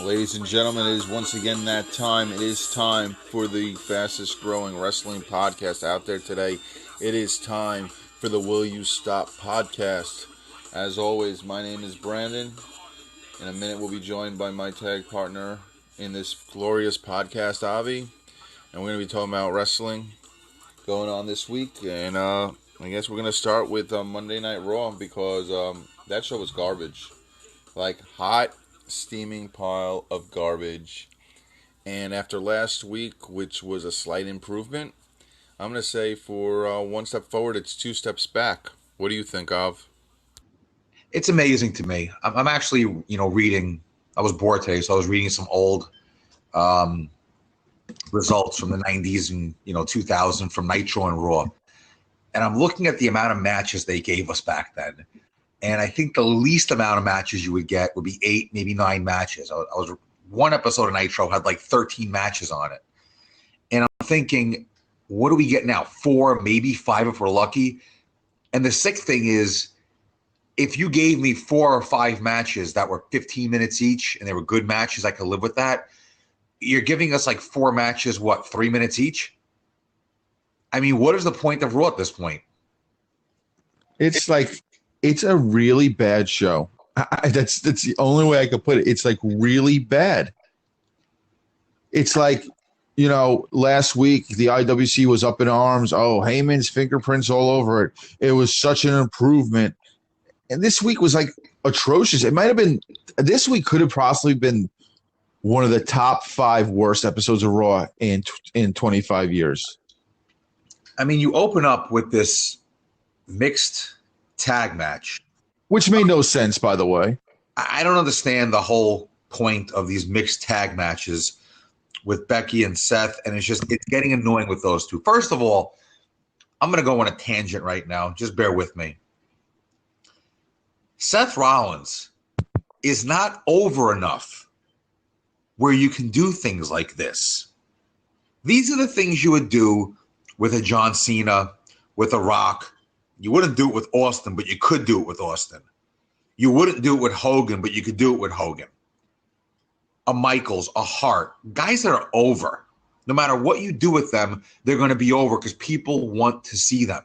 Ladies and gentlemen, it is once again that time. It is time for the fastest growing wrestling podcast out there today. It is time for the Will You Stop podcast. As always, my name is Brandon. In a minute, we'll be joined by my tag partner in this glorious podcast, Avi. And we're going to be talking about wrestling going on this week. And I guess we're going to start with Monday Night Raw because that show was garbage. Like, hot, steaming pile of garbage. And after last week, which was a slight improvement, I'm going to say for one step forward, it's two steps back. What do you think of? It's amazing to me. I'm actually, reading. I was bored today, so I was reading some old results from the 90s and 2000 from Nitro and Raw, and I'm looking at the amount of matches they gave us back then. And I think the least amount of matches you would get would be 8, maybe 9 matches. I was one episode of Nitro had like 13 matches on it. And I'm thinking, what do we get now? 4, maybe 5 if we're lucky. And the sick thing is, if you gave me 4 or 5 matches that were 15 minutes each and they were good matches, I could live with that. You're giving us like 4 matches, 3 minutes each? I mean, what is the point of Raw at this point? It's a really bad show. That's the only way I could put it. It's like really bad. It's like, last week the IWC was up in arms. Oh, Heyman's fingerprints all over it. It was such an improvement. And this week was like atrocious. It might have been, this week could have possibly been one of the top 5 worst episodes of Raw in 25 years. I mean, you open up with this mixed tag match, which made no sense, by the way. I don't understand the whole point of these mixed tag matches with Becky and Seth, and it's getting annoying with those two. First of all, I'm going to go on a tangent right now. Just bear with me. Seth Rollins is not over enough where you can do things like this. These are the things you would do with a John Cena, with a Rock. You wouldn't do it with Austin, but you could do it with Austin. You wouldn't do it with Hogan, but you could do it with Hogan. A Michaels, a Hart, guys that are over. No matter what you do with them, they're going to be over because people want to see them.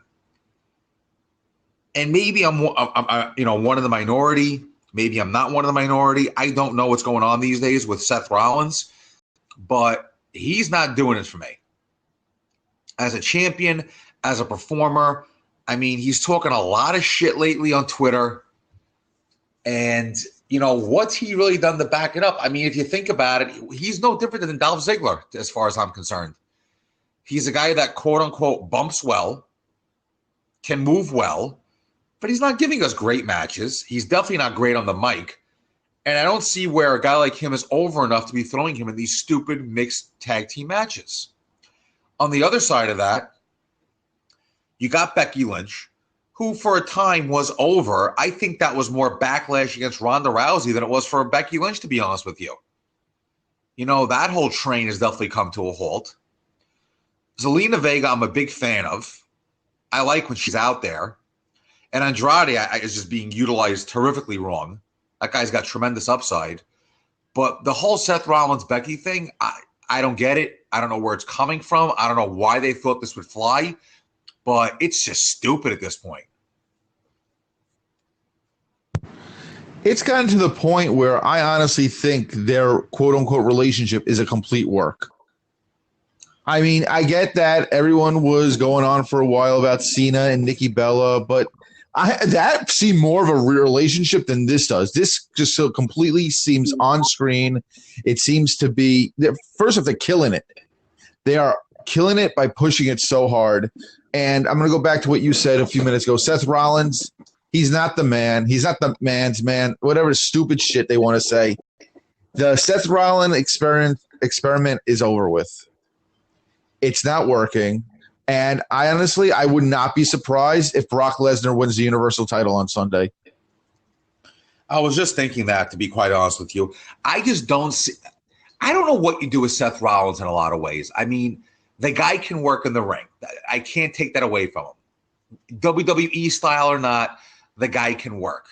And maybe I'm one of the minority. Maybe I'm not one of the minority. I don't know what's going on these days with Seth Rollins, but he's not doing it for me. As a champion, as a performer, I mean, he's talking a lot of shit lately on Twitter. And, what's he really done to back it up? I mean, if you think about it, he's no different than Dolph Ziggler, as far as I'm concerned. He's a guy that, quote unquote, bumps well, can move well, but he's not giving us great matches. He's definitely not great on the mic. And I don't see where a guy like him is over enough to be throwing him in these stupid mixed tag team matches. On the other side of that, you got Becky Lynch, who for a time was over. I think that was more backlash against Ronda Rousey than it was for Becky Lynch, to be honest with you. That whole train has definitely come to a halt. Zelina Vega, I'm a big fan of. I like when she's out there. And Andrade is just being utilized terrifically wrong. That guy's got tremendous upside. But the whole Seth Rollins-Becky thing, I don't get it. I don't know where it's coming from. I don't know why they thought this would fly. But it's just stupid at this point. It's gotten to the point where I honestly think their quote-unquote relationship is a complete work. I mean, I get that everyone was going on for a while about Cena and Nikki Bella, but that seemed more of a relationship than this does. This just so completely seems on screen. It seems to be, first off, they're killing it. They are killing it by pushing it so hard. And I'm going to go back to what you said a few minutes ago. Seth Rollins, he's not the man. He's not the man's man. Whatever stupid shit they want to say. The Seth Rollins experiment is over with. It's not working. And I would not be surprised if Brock Lesnar wins the Universal title on Sunday. I was just thinking that, to be quite honest with you. I just don't see – I don't know what you do with Seth Rollins in a lot of ways. I mean, the guy can work in the ring. I can't take that away from him. WWE style or not, the guy can work.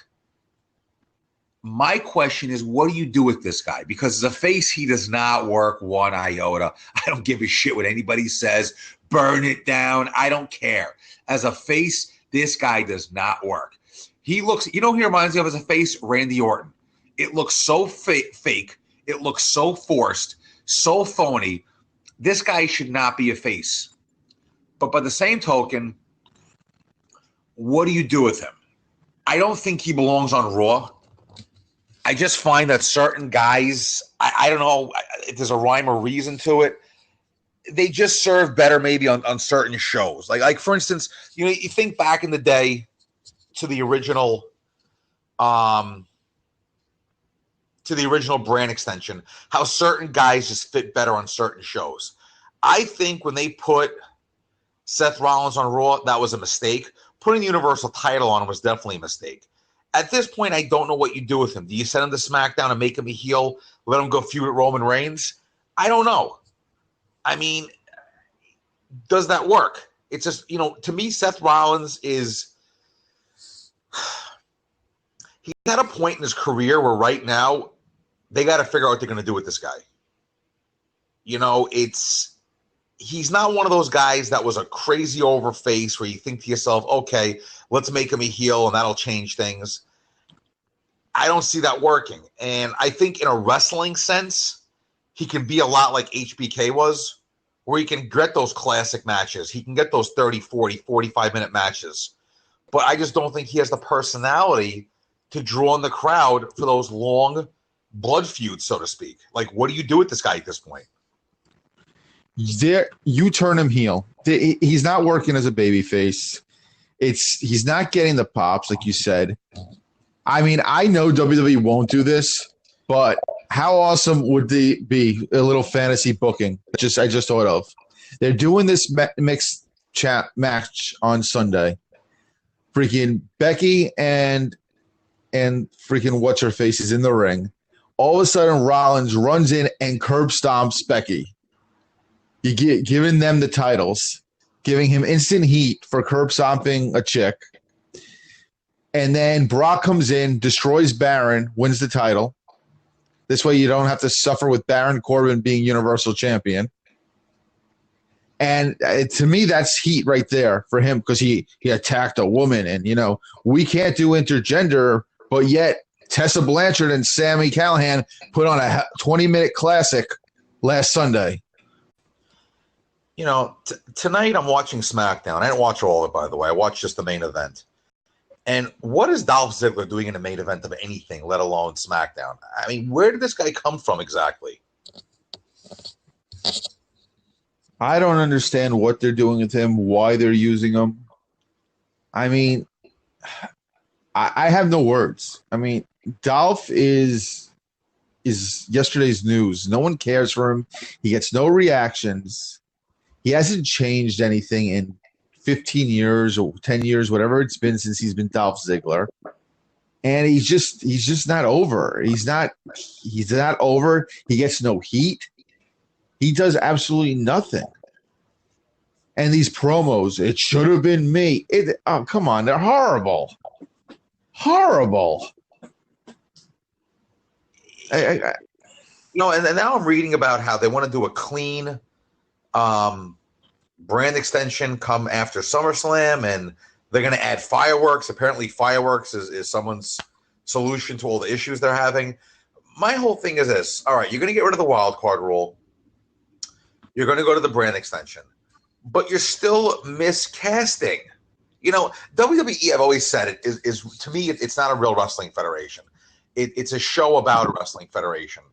My question is, what do you do with this guy? Because as a face, he does not work one iota. I don't give a shit what anybody says. Burn it down. I don't care. As a face, this guy does not work. He looks, you know who he reminds me of as a face? Randy Orton. It looks so fake. It looks so forced, so phony. This guy should not be a face. But by the same token, what do you do with him? I don't think he belongs on Raw. I just find that certain guys, I don't know if there's a rhyme or reason to it. They just serve better maybe on certain shows. Like for instance, you think back in the day to the original brand extension, how certain guys just fit better on certain shows. I think when they put Seth Rollins on Raw, that was a mistake. Putting the Universal title on him was definitely a mistake. At this point, I don't know what you do with him. Do you send him to SmackDown and make him a heel, let him go feud with Roman Reigns? I don't know. I mean, does that work? It's just, to me, Seth Rollins is – he's at a point in his career where right now they got to figure out what they're going to do with this guy. He's not one of those guys that was a crazy over face where you think to yourself, okay, let's make him a heel and that'll change things. I don't see that working. And I think in a wrestling sense, he can be a lot like HBK was, where he can get those classic matches. He can get those 30, 40, 45-minute matches. But I just don't think he has the personality to draw in the crowd for those long blood feuds, so to speak. Like, what do you do with this guy at this point? You turn him heel. He's not working as a babyface. He's not getting the pops, like you said. I mean, I know WWE won't do this, but how awesome would they be? A little fantasy booking. I just thought of. They're doing this mixed chat match on Sunday. Freaking Becky and freaking what's her face is in the ring. All of a sudden, Rollins runs in and curb stomps Becky. You get giving them the titles, giving him instant heat for curb stomping a chick. And then Brock comes in, destroys Baron, wins the title. This way you don't have to suffer with Baron Corbin being Universal Champion. And to me, that's heat right there for him because he attacked a woman. And, we can't do intergender, but yet Tessa Blanchard and Sami Callihan put on a 20-minute classic last Sunday. Tonight I'm watching SmackDown. I didn't watch all of it, by the way. I watched just the main event. And what is Dolph Ziggler doing in the main event of anything, let alone SmackDown? I mean, where did this guy come from exactly? I don't understand what they're doing with him, why they're using him. I mean, I have no words. I mean, Dolph is yesterday's news. No one cares for him. He gets no reactions. He hasn't changed anything in 15 years or 10 years, whatever it's been since he's been Dolph Ziggler. And he's just not over. He's not over. He gets no heat. He does absolutely nothing. And these promos, it should have been me. Oh, come on. They're horrible. Horrible. And now I'm reading about how they want to do a clean brand extension come after SummerSlam, and they're going to add fireworks. Apparently fireworks is someone's solution to all the issues they're having. My whole thing is this. All right, you're going to get rid of the wild card rule. You're going to go to the brand extension. But you're still miscasting. WWE, I've always said it, is to me, it's not a real wrestling federation. It's a show about a wrestling federation.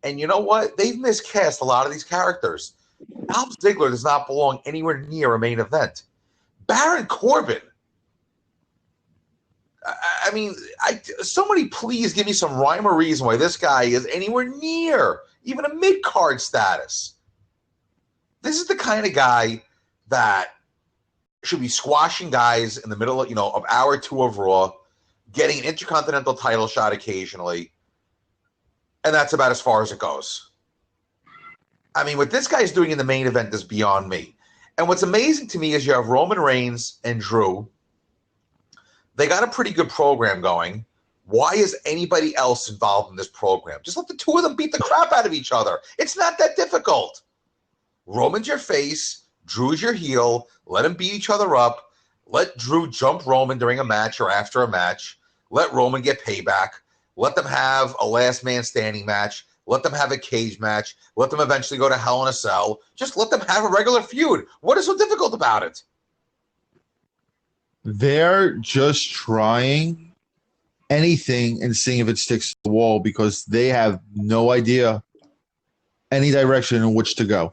And you know what? They've miscast a lot of these characters. Dolph Ziggler does not belong anywhere near a main event. Baron Corbin. I mean, somebody please give me some rhyme or reason why this guy is anywhere near even a mid-card status. This is the kind of guy that should be squashing guys in the middle of hour 2 of Raw, getting an Intercontinental title shot occasionally, and that's about as far as it goes. I mean, what this guy's doing in the main event is beyond me. And what's amazing to me is you have Roman Reigns and Drew. They got a pretty good program going Why is anybody else involved in this program? Just let the two of them beat the crap out of each other. It's not that difficult. Roman's your face. Drew's your heel. Let them beat each other up. Let Drew jump Roman during a match or after a match. Let Roman get payback. Let them have a last man standing match. Let them have a cage match. Let them eventually go to Hell in a Cell. Just let them have a regular feud. What is so difficult about it? They're just trying anything and seeing if it sticks to the wall because they have no idea any direction in which to go.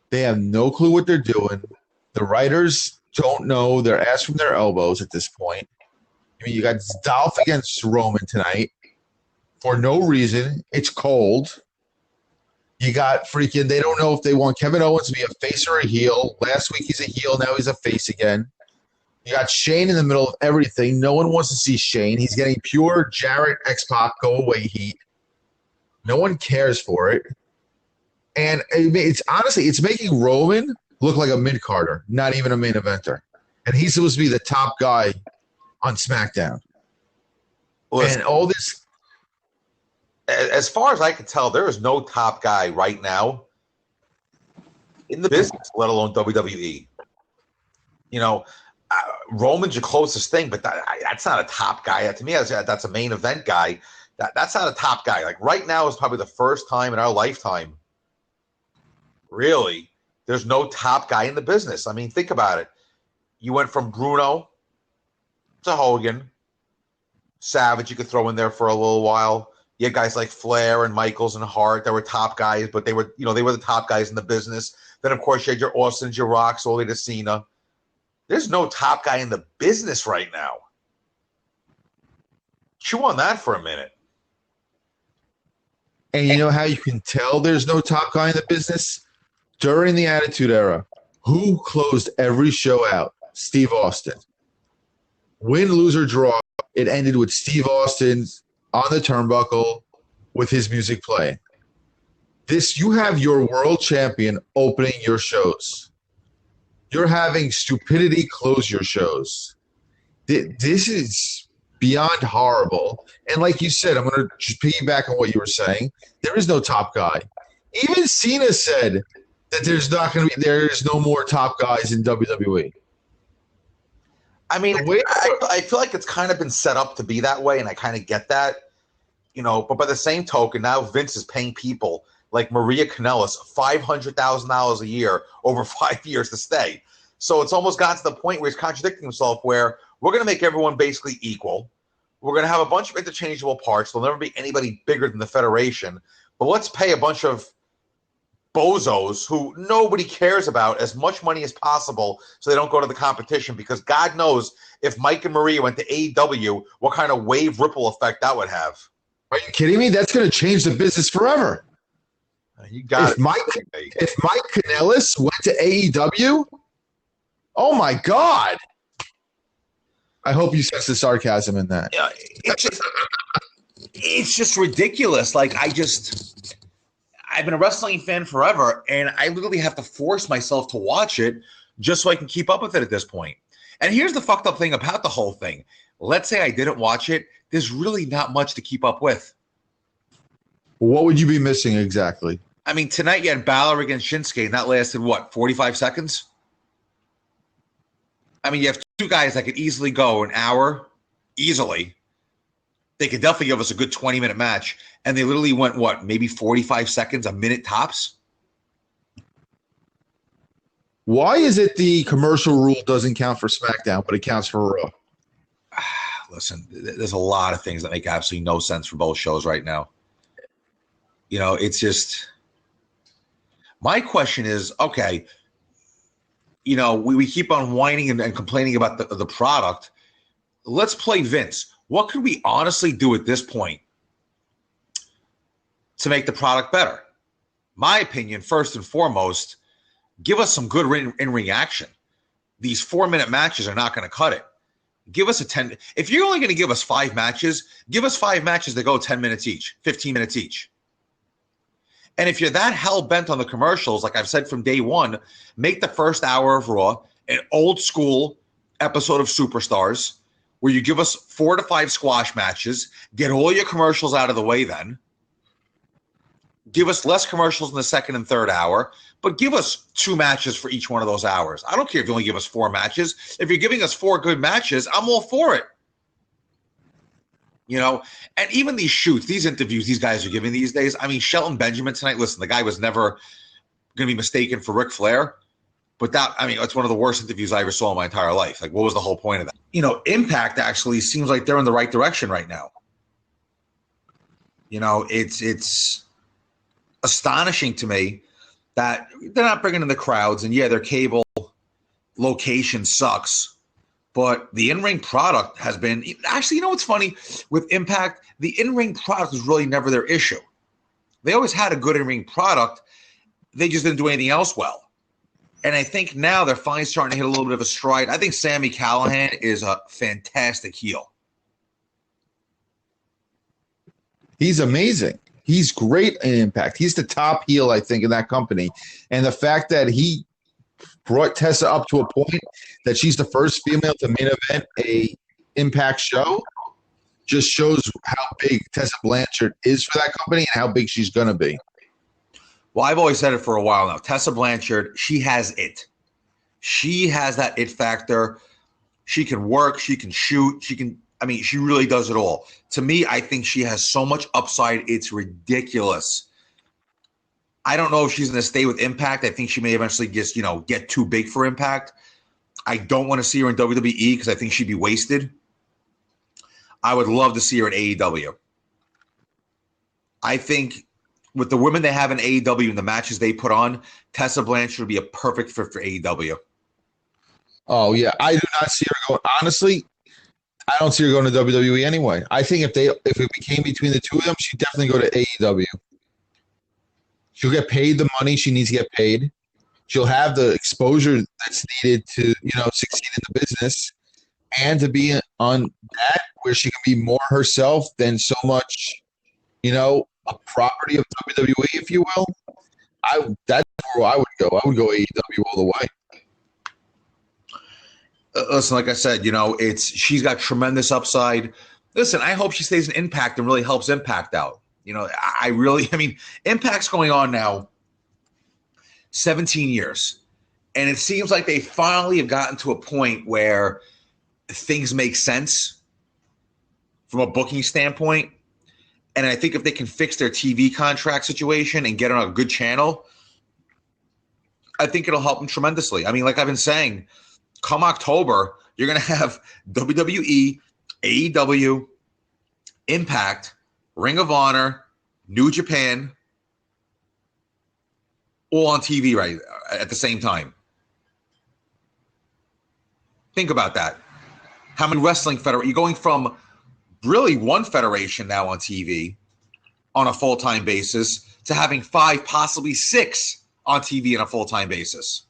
They have no clue what they're doing. The writers don't know their ass from their elbows at this point. I mean, you got Dolph against Roman tonight for no reason. It's cold. You got freaking, they don't know if they want Kevin Owens to be a face or a heel. Last week he's a heel, now he's a face again. You got Shane in the middle of everything. No one wants to see Shane. He's getting pure Jarrett X-Pac go-away heat. No one cares for it. And it's honestly, it's making Roman look like a mid-carder, not even a main eventer. And he's supposed to be the top guy on SmackDown. Listen, and all this. As far as I can tell, there is no top guy right now in the business, let alone WWE. You know, Roman's your closest thing, but that's not a top guy. To me, that's a main event guy. That's not a top guy. Like right now is probably the first time in our lifetime, really, there's no top guy in the business. I mean, think about it. You went from Bruno to Hogan. Savage you could throw in there for a little while. You had guys like Flair and Michaels and Hart that were top guys, but they were the top guys in the business. Then, of course, you had your Austins, your Rocks, all the way to Cena. There's no top guy in the business right now. Chew on that for a minute. And you know how you can tell there's no top guy in the business? During the Attitude Era, who closed every show out? Steve Austin. Win, lose, or draw, it ended with Steve Austin on the turnbuckle with his music playing. You have your world champion opening your shows. You're having stupidity close your shows. This is beyond horrible. And like you said, I'm going to piggyback on what you were saying. There is no top guy. Even Cena said that there's no more top guys in WWE. I mean, I feel like it's kind of been set up to be that way, and I kind of get that, but by the same token, now Vince is paying people like Maria Kanellis $500,000 a year over 5 years to stay. So it's almost gotten to the point where he's contradicting himself, where we're going to make everyone basically equal. We're going to have a bunch of interchangeable parts. There'll never be anybody bigger than the Federation, but let's pay a bunch of bozos who nobody cares about as much money as possible so they don't go to the competition, because God knows if Mike and Maria went to AEW, what kind of wave ripple effect that would have. Are you kidding me? That's going to change the business forever. You got if Mike Kanellis went to AEW, oh my God. I hope you sense the sarcasm in that. It's just ridiculous. Like, I've been a wrestling fan forever, and I literally have to force myself to watch it just so I can keep up with it at this point. And here's the fucked up thing about the whole thing. Let's say I didn't watch it. There's really not much to keep up with. What would you be missing exactly? I mean, tonight you had Balor against Shinsuke, and that lasted, 45 seconds? I mean, you have two guys that could easily go an hour, easily. They could definitely give us a good 20-minute match, and they literally went, maybe 45 seconds, a minute tops? Why is it the commercial rule doesn't count for SmackDown, but it counts for Raw? Listen, there's a lot of things that make absolutely no sense for both shows right now. It's just – my question is, okay, we keep on whining and complaining about the product. Let's play Vince. What could we honestly do at this point to make the product better? My opinion, first and foremost, give us some good in-ring action. These 4-minute matches are not going to cut it. Give us a 10. If you're only going to give us 5 matches, give us 5 matches that go 10 minutes each, 15 minutes each. And if you're that hell-bent on the commercials, like I've said from day one, make the first hour of Raw an old-school episode of Superstars. where you give us 4 to 5 squash matches, get all your commercials out of the way then, give us less commercials in the second and third hour, but give us 2 matches for each one of those hours. I don't care if you only give us 4 matches. If you're giving us 4 good matches, I'm all for it. And even these shoots, these interviews these guys are giving these days. I mean, Shelton Benjamin tonight, listen, the guy was never going to be mistaken for Ric Flair. But that's one of the worst interviews I ever saw in my entire life. Like, what was the whole point of that? Impact actually seems like they're in the right direction right now. It's astonishing to me that they're not bringing in the crowds. And yeah, their cable location sucks. But the in-ring product has been – actually, what's funny? With Impact, the in-ring product was really never their issue. They always had a good in-ring product. They just didn't do anything else well. And I think now they're finally starting to hit a little bit of a stride. I think Sami Callihan is a fantastic heel. He's amazing. He's great in Impact. He's the top heel, I think, in that company. And the fact that he brought Tessa up to a point that she's the first female to main event a Impact show just shows how big Tessa Blanchard is for that company and how big she's going to be. Well, I've always said it for a while now. Tessa Blanchard, she has it. She has that it factor. She can work. She can shoot. She really does it all. To me, I think she has so much upside. It's ridiculous. I don't know if she's going to stay with Impact. I think she may eventually just, get too big for Impact. I don't want to see her in WWE because I think she'd be wasted. I would love to see her at AEW. I think with the women they have in AEW and the matches they put on, Tessa Blanchard would be a perfect fit for AEW. Oh, yeah. I do not see her going. Honestly, I don't see her going to WWE anyway. I think if it became between the two of them, she'd definitely go to AEW. She'll get paid the money she needs to get paid. She'll have the exposure that's needed to, succeed in the business and to be on that where she can be more herself than so much, a property of WWE, if you will. That's where I would go. I would go AEW all the way. Listen, like I said, she's got tremendous upside. Listen, I hope she stays in Impact and really helps Impact out. Impact's going on now 17 years. And it seems like they finally have gotten to a point where things make sense from a booking standpoint. And I think if they can fix their TV contract situation and get on a good channel, I think it'll help them tremendously. Like I've been saying, come October, you're going to have WWE, AEW, Impact, Ring of Honor, New Japan, all on TV right at the same time. Think about that. How many wrestling federations? You're going from really one federation now on TV on a full-time basis to having 5, possibly 6 on TV on a full-time basis.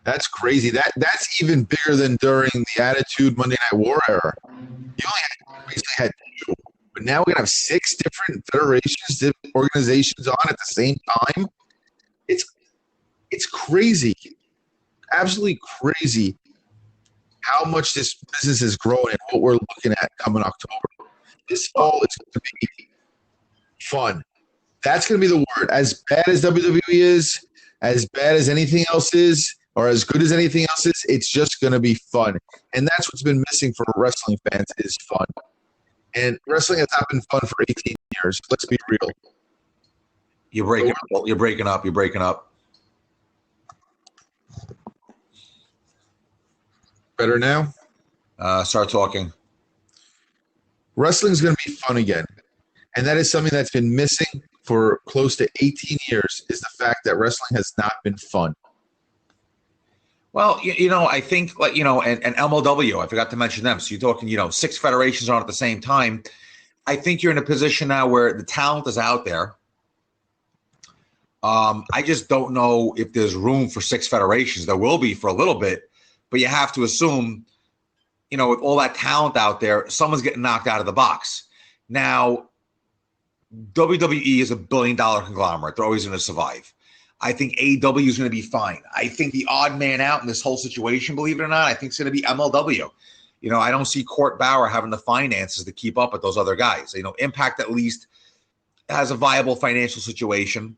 That's crazy. That's even bigger than during the Attitude Monday Night War era. You only basically had 2, but now we're gonna have 6 different federations, different organizations on at the same time. It's crazy, absolutely crazy how much this business is growing and what we're looking at coming October. This fall is going to be fun. That's going to be the word. As bad as WWE is, as bad as anything else is, or as good as anything else is, it's just going to be fun. And that's what's been missing for wrestling fans is fun. And wrestling has not been fun for 18 years. Let's be real. You're breaking up. Better now? Start talking. Wrestling's going to be fun again. And that is something that's been missing for close to 18 years is the fact that wrestling has not been fun. Well, I think, and MLW, I forgot to mention them. So you're talking, 6 federations on at the same time. I think you're in a position now where the talent is out there. I just don't know if there's room for 6 federations. There will be for a little bit, but you have to assume, with all that talent out there, someone's getting knocked out of the box. Now, WWE is a $1 billion conglomerate. They're always going to survive. I think AEW is going to be fine. I think the odd man out in this whole situation, believe it or not, I think it's going to be MLW. You know, I don't see Court Bauer having the finances to keep up with those other guys. You know, Impact at least has a viable financial situation.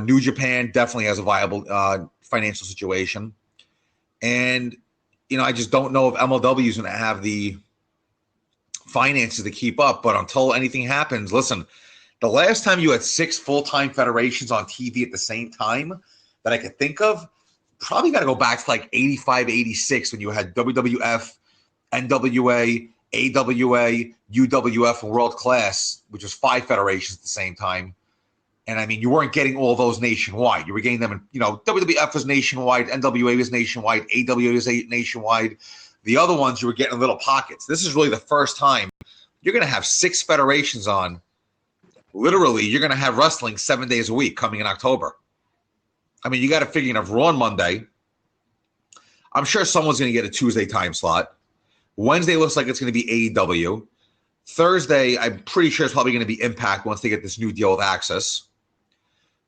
New Japan definitely has a viable financial situation. And, you know, I just don't know if MLW is going to have the finances to keep up. But until anything happens, listen, the last time you had 6 full-time federations on TV at the same time that I could think of, probably got to go back to like 85, 86 when you had WWF, NWA, AWA, UWF, and World Class, which was 5 federations at the same time. And I mean, you weren't getting all those nationwide. You were getting them in, you know, WWF was nationwide, NWA was nationwide, AWA was nationwide. The other ones you were getting in little pockets. This is really the first time you're going to have 6 federations on. Literally, you're going to have wrestling 7 days a week coming in October. I mean, you got to figure if Raw on Monday. I'm sure someone's going to get a Tuesday time slot. Wednesday looks like it's going to be AEW. Thursday, I'm pretty sure it's probably going to be Impact once they get this new deal with Access.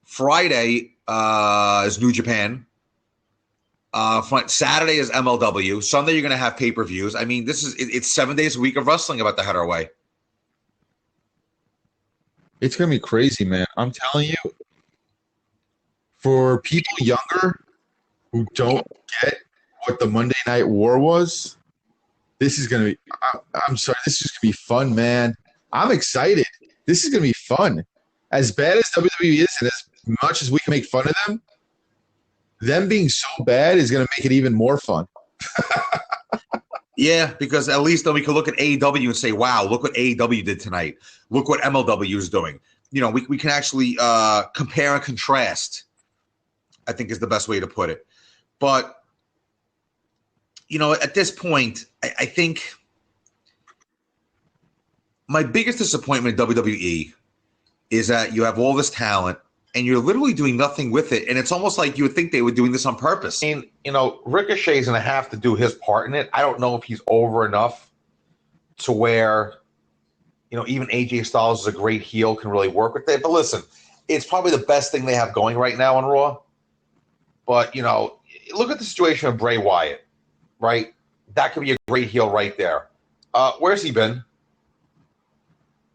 Friday is New Japan. Saturday is MLW. Sunday, you're going to have pay-per-views. I mean, it's 7 days a week of wrestling about to head our way. It's going to be crazy, man. I'm telling you, for people younger who don't get what the Monday Night War was, this is going to be – I'm sorry, this is going to be fun, man. I'm excited. This is going to be fun. As bad as WWE is and as much as we can make fun of them being so bad is going to make it even more fun. Yeah, because at least then we can look at AEW and say, wow, look what AEW did tonight. Look what MLW is doing. You know, we can actually compare and contrast, I think is the best way to put it. But, you know, at this point, I think my biggest disappointment in WWE is that you have all this talent and you're literally doing nothing with it. And it's almost like you would think they were doing this on purpose. I mean, you know, Ricochet's going to have to do his part in it. I don't know if he's over enough to where, you know, even AJ Styles is a great heel, can really work with it. But listen, it's probably the best thing they have going right now on Raw. But, you know, look at the situation of Bray Wyatt, right? That could be a great heel right there. Where's he been?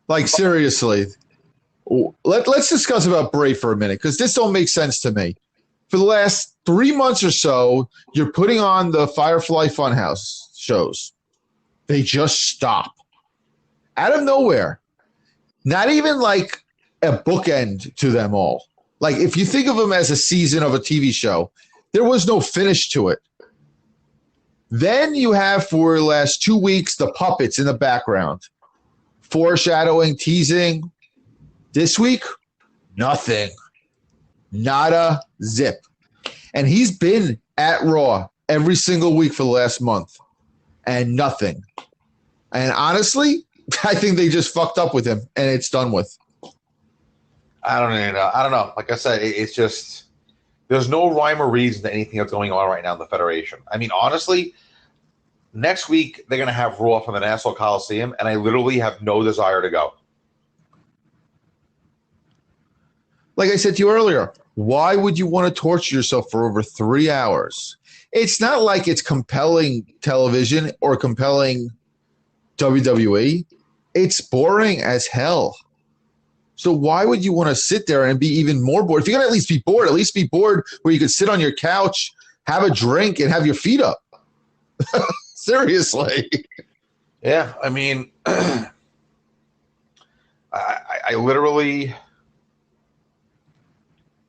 Like, seriously. Let's discuss about Bray for a minute, because this don't make sense to me. For the last 3 months or so, you're putting on the Firefly Funhouse shows. They just stop. Out of nowhere. Not even like a bookend to them all. Like, if you think of them as a season of a TV show, there was no finish to it. Then you have, for the last 2 weeks, the puppets in the background. Foreshadowing, teasing. This week, nothing. Nada, zip. And he's been at Raw every single week for the last month. And nothing. And honestly, I think they just fucked up with him, and it's done with. I don't know. Like I said, it's just there's no rhyme or reason to anything that's going on right now in the Federation. I mean, honestly, next week they're going to have Raw from the Nassau Coliseum, and I literally have no desire to go. Like I said to you earlier, why would you want to torture yourself for over 3 hours? It's not like it's compelling television or compelling WWE. It's boring as hell. So why would you want to sit there and be even more bored? If you're going to at least be bored where you could sit on your couch, have a drink, and have your feet up. Seriously. Yeah, I mean, I literally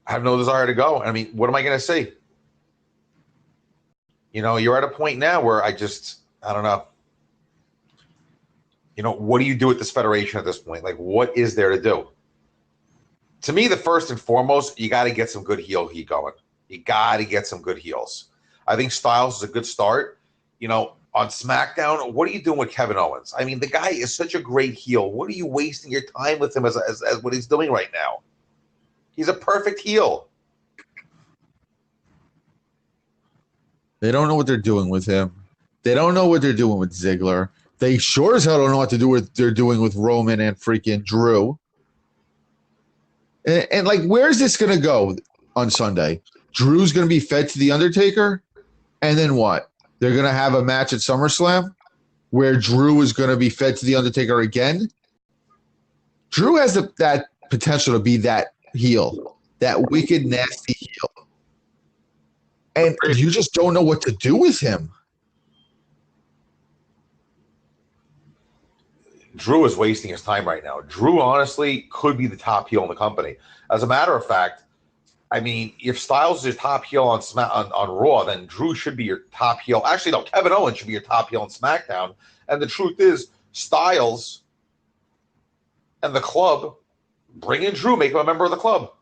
have no desire to go. I mean, what am I going to see? You know, you're at a point now where I don't know. You know, what do you do with this federation at this point? Like, what is there to do? To me, the first and foremost, you got to get some good heel heat going. You got to get some good heels. I think Styles is a good start. You know, on SmackDown, what are you doing with Kevin Owens? I mean, the guy is such a great heel. What are you wasting your time with him as what he's doing right now? He's a perfect heel. They don't know what they're doing with him. They don't know what they're doing with Ziggler. They sure as hell don't know what to do with they're doing with Roman and freaking Drew. And like, where's this going to go? on Sunday. Drew's going to be fed to The Undertaker, and then what? They're going to have a match at SummerSlam where Drew is going to be fed to The Undertaker again. Drew has that potential to be that heel, that wicked, nasty heel. And you just don't know what to do with him. Drew is wasting his time right now. Drew, honestly, could be the top heel in the company. As a matter of fact, I mean, if Styles is your top heel on Raw, then Drew should be your top heel. Actually, no, Kevin Owens should be your top heel on SmackDown. And the truth is, Styles and the club, bring in Drew, make him a member of the club.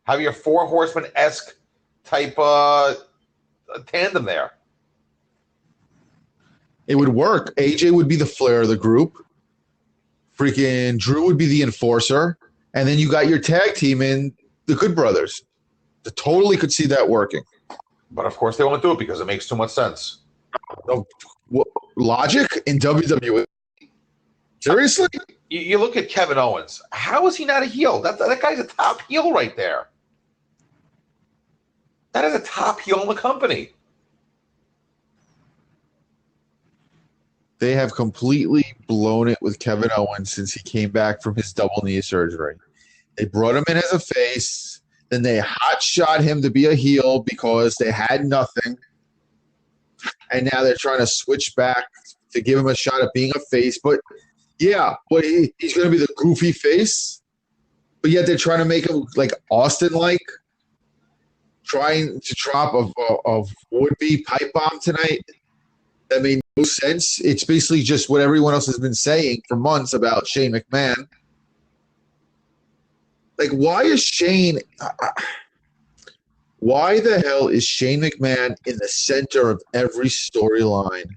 Have your Four Horsemen-esque type tandem there. It would work. AJ would be the Flair of the group. Freaking Drew would be the enforcer. And then you got your tag team in the Good Brothers. I totally could see that working. But, of course, they won't do it because it makes too much sense. No, logic in WWE? Seriously? You look at Kevin Owens. How is he not a heel? That guy's a top heel right there. That is a top heel in the company. They have completely blown it with Kevin Owens since he came back from his double knee surgery. They brought him in as a face. Then they hotshot him to be a heel because they had nothing. And now they're trying to switch back to give him a shot at being a face. But, yeah, he's going to be the goofy face. But yet they're trying to make him like Austin-like. Trying to drop a would-be pipe bomb tonight. That made no sense. It's basically just what everyone else has been saying for months about Shane McMahon. Like, why is Shane – why the hell is Shane McMahon in the center of every storyline?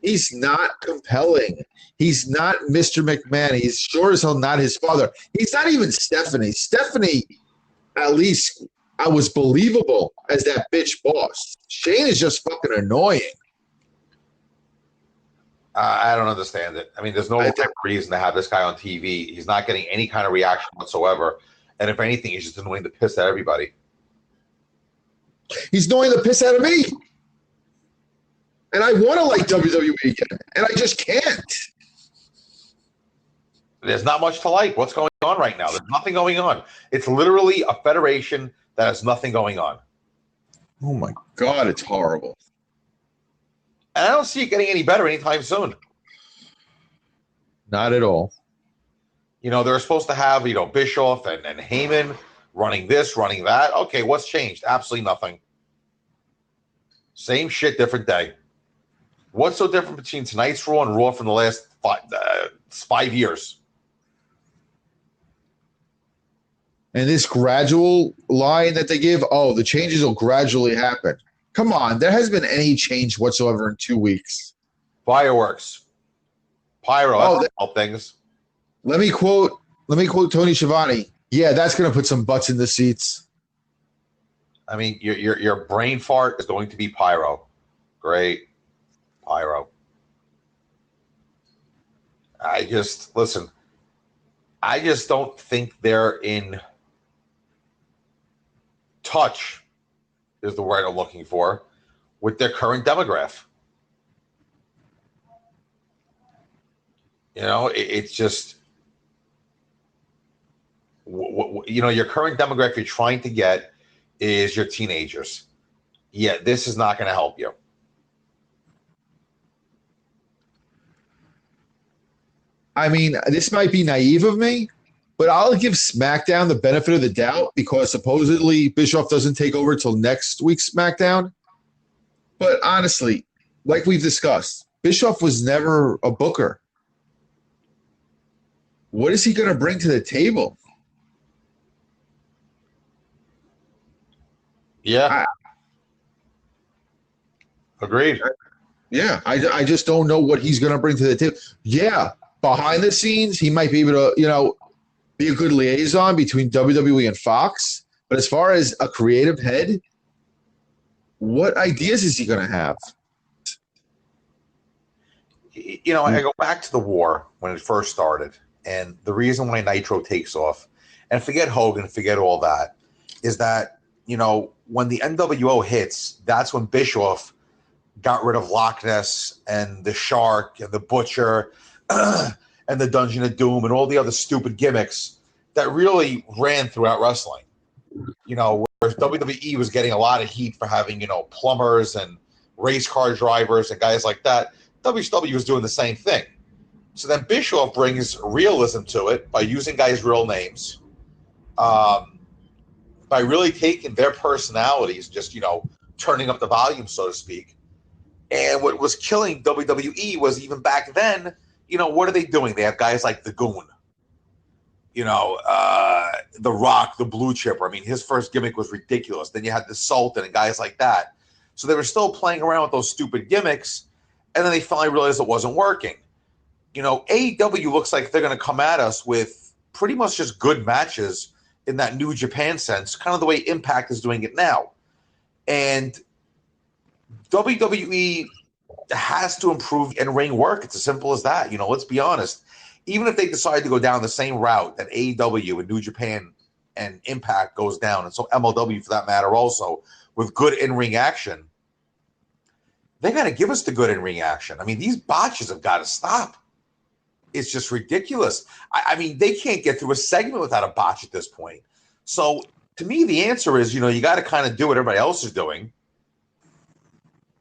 He's not compelling. He's not Mr. McMahon. He's sure as hell not his father. He's not even Stephanie. Stephanie, at least – I was believable as that bitch boss. Shane is just fucking annoying. I don't understand it. I mean, there's no reason to have this guy on TV. He's not getting any kind of reaction whatsoever. And if anything, he's just annoying the piss out of everybody. He's annoying the piss out of me. And I want to like WWE again. And I just can't. There's not much to like. What's going on right now? There's nothing going on. It's literally a federation that has nothing going on. Oh, my God. It's horrible. And I don't see it getting any better anytime soon. Not at all. You know, they're supposed to have, Bischoff and Heyman running this, running that. Okay, what's changed? Absolutely nothing. Same shit, different day. What's so different between tonight's Raw and Raw from the last 5 years? And this gradual line that they give, the changes will gradually happen. Come on, there hasn't been any change whatsoever in 2 weeks. Fireworks. Pyro, help things. Let me quote Tony Schiavone. Yeah, that's going to put some butts in the seats. I mean, your brain fart is going to be pyro. Great. Pyro. I just don't think they're in touch, is the word I'm looking for, with their current demographic. It's just, your current demographic you're trying to get is your teenagers. Yeah, this is not going to help you. I mean, this might be naive of me, but I'll give SmackDown the benefit of the doubt because supposedly Bischoff doesn't take over till next week's SmackDown. But honestly, like we've discussed, Bischoff was never a booker. What is he going to bring to the table? Yeah. Agreed. Yeah, I just don't know what he's going to bring to the table. Yeah, behind the scenes, he might be able to, be a good liaison between WWE and Fox. But as far as a creative head, what ideas is he going to have? I go back to the war when it first started. And the reason why Nitro takes off and forget Hogan, forget all that, is that, you know, when the NWO hits, that's when Bischoff got rid of Loch Ness and the Shark and the Butcher and the Dungeon of Doom and all the other stupid gimmicks that really ran throughout wrestling. You know, whereas WWE was getting a lot of heat for having, you know, plumbers and race car drivers and guys like that, WCW was doing the same thing. So then Bischoff brings realism to it by using guys' real names, by really taking their personalities, just, you know, turning up the volume, so to speak. And what was killing WWE was, even back then, you know, what are they doing? They have guys like the Goon, you know, The Rock, the Blue Chipper. I mean, his first gimmick was ridiculous. Then you had the Sultan and guys like that. So they were still playing around with those stupid gimmicks, and then they finally realized it wasn't working. You know, AEW looks like they're going to come at us with pretty much just good matches in that New Japan sense, kind of the way Impact is doing it now. And WWE has to improve in-ring work. It's as simple as that. You know, let's be honest. Even if they decide to go down the same route that AEW and New Japan and Impact goes down, and so MLW for that matter also, with good in-ring action, they got to give us the good in-ring action. I mean, these botches have got to stop. It's just ridiculous. I mean, they can't get through a segment without a botch at this point. So to me, the answer is, you know, you got to kind of do what everybody else is doing,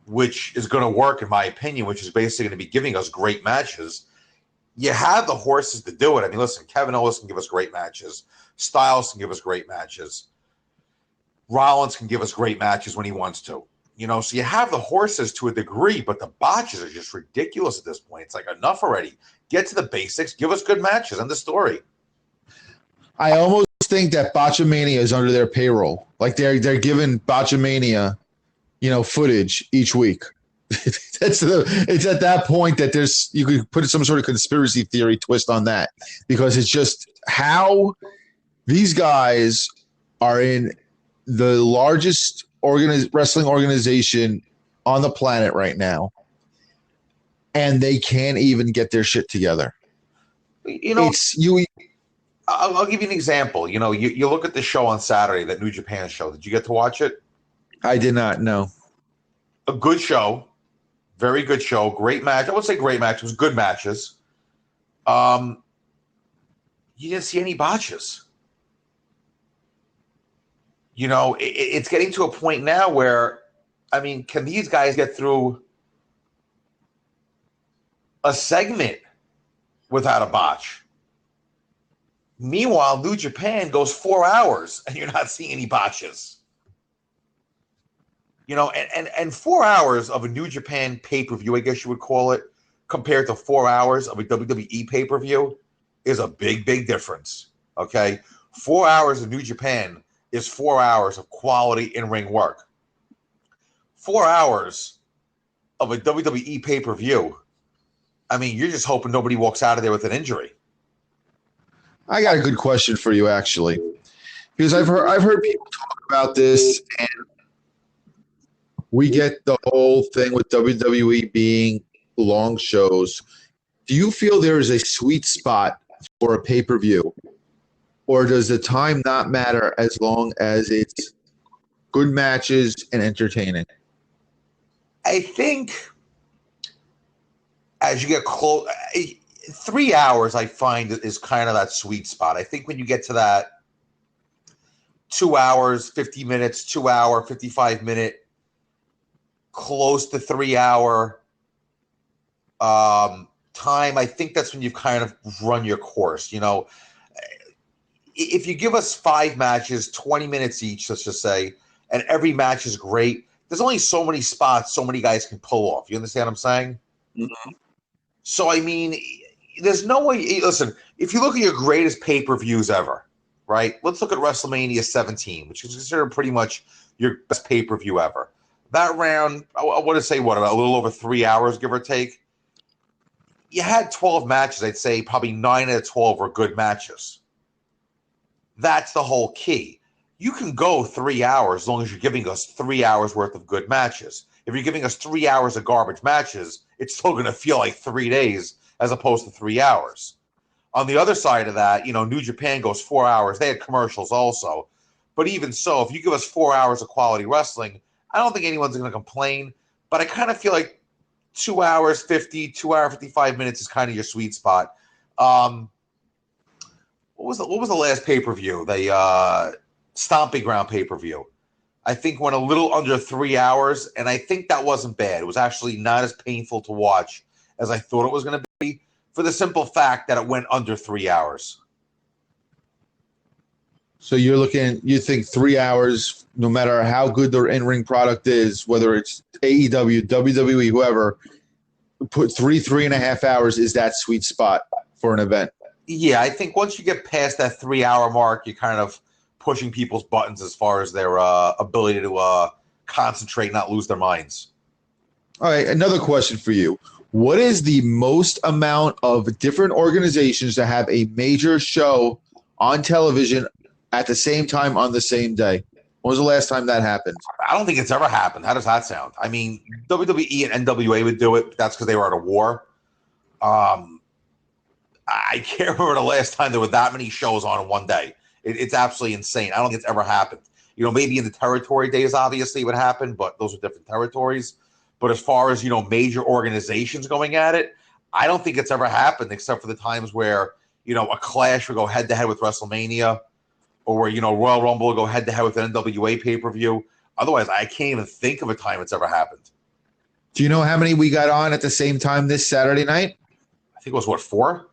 which is going to work, in my opinion, which is basically going to be giving us great matches. You have the horses to do it. I mean, listen, Kevin Owens can give us great matches. Styles can give us great matches. Rollins can give us great matches when he wants to. You know, so you have the horses to a degree, but the botches are just ridiculous at this point. It's like, enough already. Get to the basics. Give us good matches. End the story. I almost think that Botchamania is under their payroll. Like they're giving Botchamania, you know, footage each week. It's at that point that you could put some sort of conspiracy theory twist on that, because it's just how these guys are in the largest wrestling organization on the planet right now, and they can't even get their shit together. You know, I'll give you an example. You know, you look at the show on Saturday, that New Japan show. Did you get to watch it? I did not know. A good show. Very good show. Great match. I would say great match. It was good matches. You didn't see any botches. You know, it's getting to a point now where, I mean, can these guys get through a segment without a botch? Meanwhile, New Japan goes 4 hours and you're not seeing any botches. You know, and 4 hours of a New Japan pay-per-view, I guess you would call it, compared to 4 hours of a WWE pay-per-view is a big, big difference. Okay? 4 hours of New Japan is 4 hours of quality in-ring work. 4 hours of a WWE pay-per-view, I mean, you're just hoping nobody walks out of there with an injury. I got a good question for you, actually, because I've heard people talk about this, and we get the whole thing with WWE being long shows. Do you feel there is a sweet spot for a pay-per-view, or does the time not matter as long as it's good matches and entertaining? I think as you get close, 3 hours I find is kind of that sweet spot. I think when you get to that 2 hours, 50 minutes, 2 hour, 55 minute, close to 3 hour time, I think that's when you've kind of run your course. You know, if you give us 5 matches, 20 minutes each, let's just say, and every match is great, there's only so many spots so many guys can pull off. You understand what I'm saying? Mm-hmm. So, I mean, there's no way. Listen, if you look at your greatest pay-per-views ever, right? Let's look at WrestleMania 17, which is considered pretty much your best pay-per-view ever. That ran, I want to say, about a little over 3 hours, give or take. You had 12 matches. I'd say probably 9 out of 12 were good matches. That's the whole key. You can go 3 hours as long as you're giving us 3 hours worth of good matches. If you're giving us 3 hours of garbage matches, it's still going to feel like 3 days as opposed to 3 hours. On the other side of that, New Japan goes 4 hours. They had commercials also. But even so, if you give us 4 hours of quality wrestling, I don't think anyone's going to complain. But I kind of feel like 2 hours 50, 2 hour 55 minutes is kind of your sweet spot. What was the last pay-per-view? The Stomping Ground pay-per-view. I think went a little under 3 hours, and I think that wasn't bad. It was actually not as painful to watch as I thought it was going to be, for the simple fact that it went under 3 hours. So you think 3 hours, no matter how good their in-ring product is, whether it's AEW, WWE, whoever, put 3.5 hours is that sweet spot for an event. Yeah, I think once you get past that 3 hour mark, you're kind of pushing people's buttons as far as their ability to concentrate, not lose their minds. All right, another question for you. What is the most amount of different organizations to have a major show on television at the same time on the same day? When was the last time that happened? I don't think it's ever happened. How does that sound? I mean, WWE and NWA would do it, but that's because they were at a war. I can't remember the last time there were that many shows on in one day. It's absolutely insane. I don't think it's ever happened. Maybe in the territory days, obviously, it would happen, but those are different territories. But as far as, major organizations going at it, I don't think it's ever happened except for the times where, a Clash would go head-to-head with WrestleMania, or where, Royal Rumble will go head-to-head with an NWA pay-per-view. Otherwise, I can't even think of a time it's ever happened. Do you know how many we got on at the same time this Saturday night? I think it was, 4?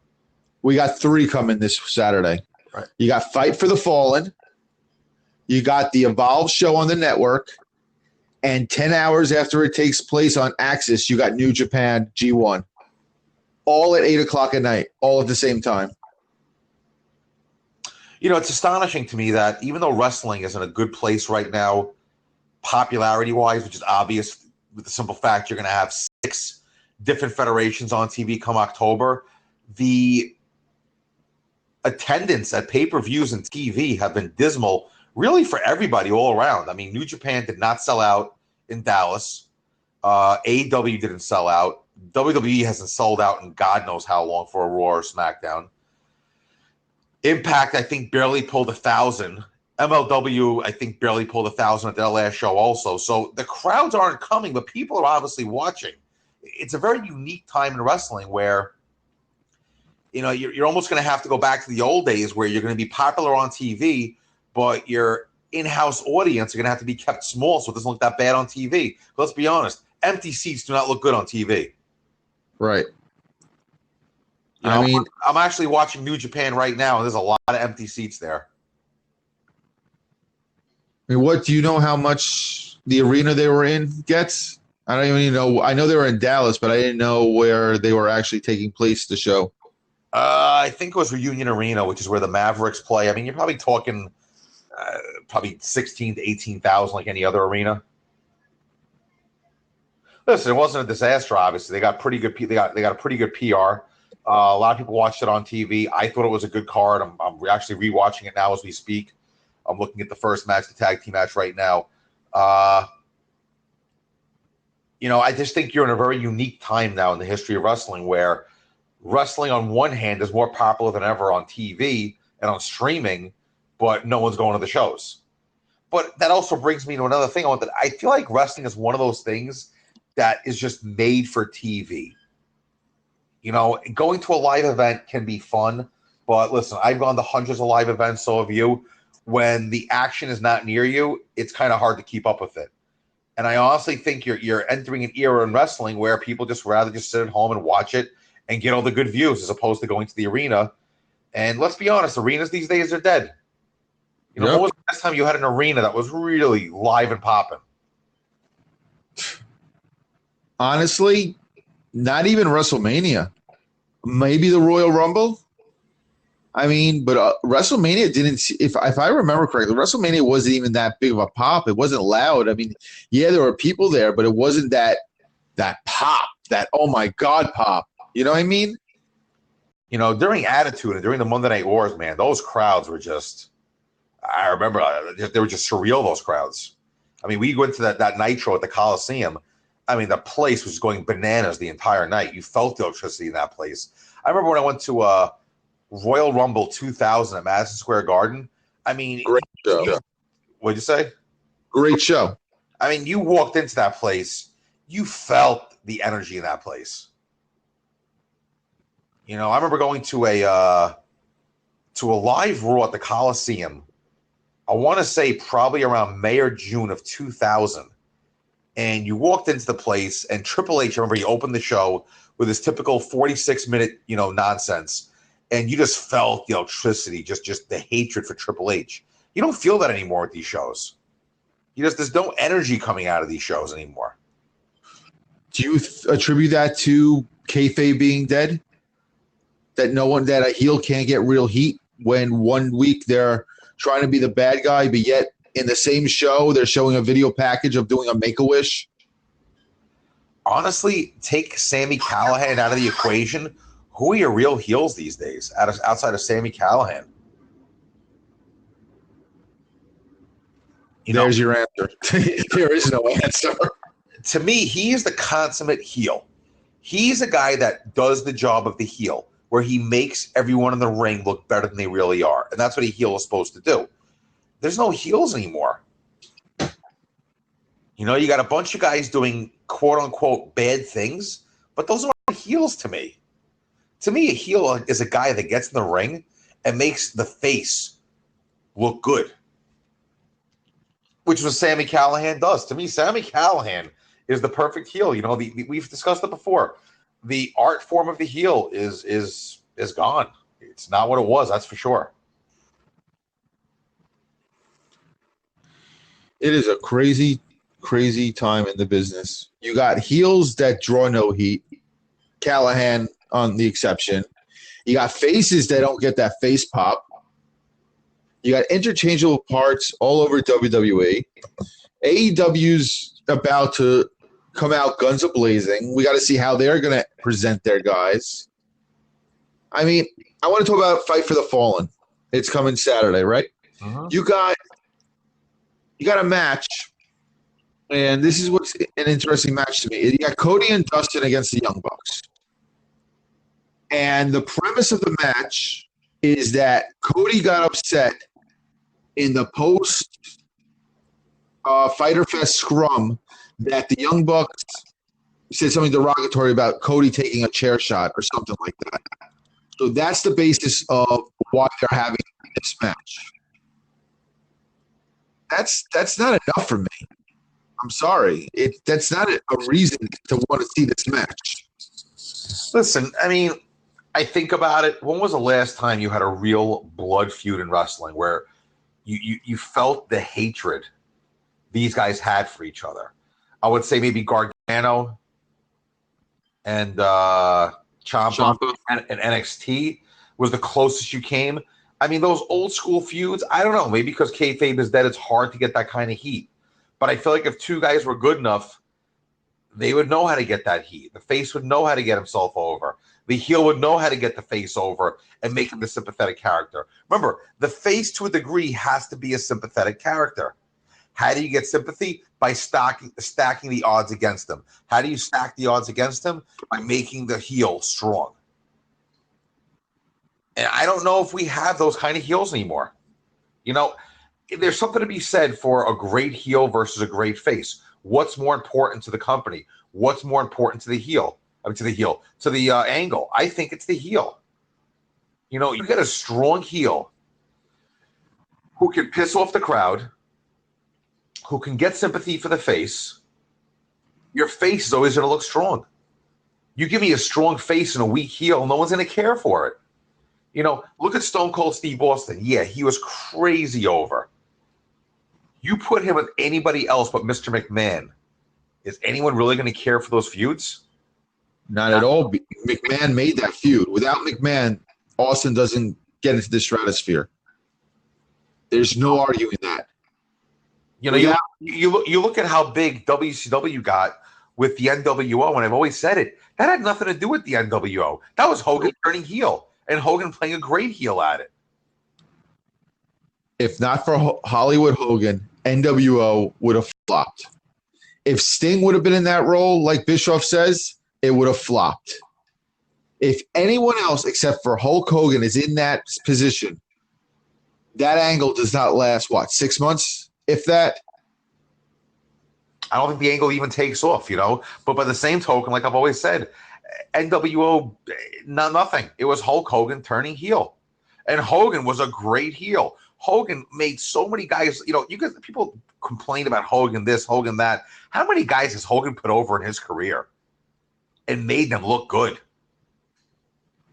We got 3 coming this Saturday. Right. You got Fight for the Fallen. You got the Evolve show on the network. And 10 hours after it takes place on Axis, you got New Japan G1. All at 8 o'clock at night, all at the same time. It's astonishing to me that even though wrestling is in a good place right now, popularity-wise, which is obvious with the simple fact you're going to have 6 different federations on TV come October, the attendance at pay-per-views and TV have been dismal, really for everybody all around. I mean, New Japan did not sell out in Dallas. AEW didn't sell out. WWE hasn't sold out in God knows how long for a Raw or SmackDown. Impact, I think, barely pulled 1,000. MLW, I think, barely pulled 1,000 at their last show also. So the crowds aren't coming, but people are obviously watching. It's a very unique time in wrestling where, you're almost going to have to go back to the old days where you're going to be popular on TV, but your in-house audience are going to have to be kept small so it doesn't look that bad on TV. Let's be honest. Empty seats do not look good on TV. Right. I'm actually watching New Japan right now, and there's a lot of empty seats there. I mean, what do you know how much the arena they were in gets? I don't even know. I know they were in Dallas, but I didn't know where they were actually taking place, the show. I think it was Reunion Arena, which is where the Mavericks play. I mean, you're probably talking probably 16 to 18,000 like any other arena. Listen, it wasn't a disaster. Obviously, they got pretty good. They got a pretty good PR. A lot of people watched it on TV. I thought it was a good card. I'm actually rewatching it now as we speak. I'm looking at the first match, the tag team match right now. I just think you're in a very unique time now in the history of wrestling where wrestling on one hand is more popular than ever on TV and on streaming, but no one's going to the shows. But that also brings me to another thing. I feel like wrestling is one of those things that is just made for TV. Going to a live event can be fun, but listen, I've gone to hundreds of live events, so have you. When the action is not near you, it's kind of hard to keep up with it. And I honestly think you're entering an era in wrestling where people just rather just sit at home and watch it and get all the good views as opposed to going to the arena. And let's be honest, arenas these days are dead. What was the last time you had an arena that was really live and popping? Honestly, not even WrestleMania. Maybe the Royal Rumble. I mean, but WrestleMania didn't. If I remember correctly, WrestleMania wasn't even that big of a pop. It wasn't loud. I mean, yeah, there were people there, but it wasn't that pop. That oh my god pop. You know what I mean? During Attitude and during the Monday Night Wars, man, those crowds were just. I remember they were just surreal. Those crowds. I mean, we went to that Nitro at the Coliseum. I mean, the place was going bananas the entire night. You felt the electricity in that place. I remember when I went to Royal Rumble 2000 at Madison Square Garden. I mean, Great show. What'd you say? Great show. I mean, you walked into that place, you felt the energy in that place. You know, I remember going to a live Raw at the Coliseum. I want to say probably around May or June of 2000. And you walked into the place, and Triple H, I remember he opened the show with his typical 46-minute, nonsense. And you just felt the electricity, just the hatred for Triple H. You don't feel that anymore with these shows. There's no energy coming out of these shows anymore. Do you attribute that to kayfabe being dead? That a heel can't get real heat when 1 week they're trying to be the bad guy, but yet in the same show they're showing a video package of doing a Make-A-Wish? Honestly, take Sami Callihan out of the equation. Who are your real heels these days outside of Sami Callihan? There's your answer. There is no answer. To me, he is the consummate heel. He's a guy that does the job of the heel, where he makes everyone in the ring look better than they really are. And that's what a heel is supposed to do. There's no heels anymore. You got a bunch of guys doing quote-unquote bad things, but those aren't heels to me. To me, a heel is a guy that gets in the ring and makes the face look good, which is what Sami Callihan does. To me, Sami Callihan is the perfect heel. We've discussed it before. The art form of the heel is gone. It's not what it was, that's for sure. It is a crazy, crazy time in the business. You got heels that draw no heat. Callahan on the exception. You got faces that don't get that face pop. You got interchangeable parts all over WWE. AEW's about to come out guns a-blazing. We got to see how they're going to present their guys. I mean, I want to talk about Fight for the Fallen. It's coming Saturday, right? Uh-huh. You got a match, and this is what's an interesting match to me. You got Cody and Dustin against the Young Bucks. And the premise of the match is that Cody got upset in the post Fyter Fest scrum that the Young Bucks said something derogatory about Cody taking a chair shot or something like that. So that's the basis of why they're having this match. That's not enough for me. I'm sorry. That's not a reason to want to see this match. Listen, I mean, I think about it. When was the last time you had a real blood feud in wrestling where you felt the hatred these guys had for each other? I would say maybe Gargano and Ciampa and NXT was the closest you came. I mean, those old school feuds, I don't know. Maybe because kayfabe is dead, it's hard to get that kind of heat. But I feel like if two guys were good enough, they would know how to get that heat. The face would know how to get himself over. The heel would know how to get the face over and make him the sympathetic character. Remember, the face to a degree has to be a sympathetic character. How do you get sympathy? By stacking the odds against them. How do you stack the odds against them? By making the heel strong. And I don't know if we have those kind of heels anymore. There's something to be said for a great heel versus a great face. What's more important to the company? What's more important to the heel? To the angle. I think it's the heel. You get a strong heel who can piss off the crowd, who can get sympathy for the face. Your face is always going to look strong. You give me a strong face and a weak heel, no one's going to care for it. Look at Stone Cold Steve Austin. Yeah, he was crazy over. You put him with anybody else but Mr. McMahon. Is anyone really going to care for those feuds? Not at all. McMahon made that feud. Without McMahon, Austin doesn't get into the stratosphere. There's no arguing that. You look at how big WCW got with the NWO, and I've always said it. That had nothing to do with the NWO. That was Hogan turning heel, and Hogan playing a great heel at it. If not for Hollywood Hogan, NWO would have flopped. If Sting would have been in that role, like Bischoff says, it would have flopped. If anyone else except for Hulk Hogan is in that position, that angle does not last, 6 months, if that? I don't think the angle even takes off, But by the same token, like I've always said, NWO, nothing. It was Hulk Hogan turning heel. And Hogan was a great heel. Hogan made so many guys, people complain about Hogan this, Hogan that. How many guys has Hogan put over in his career and made them look good?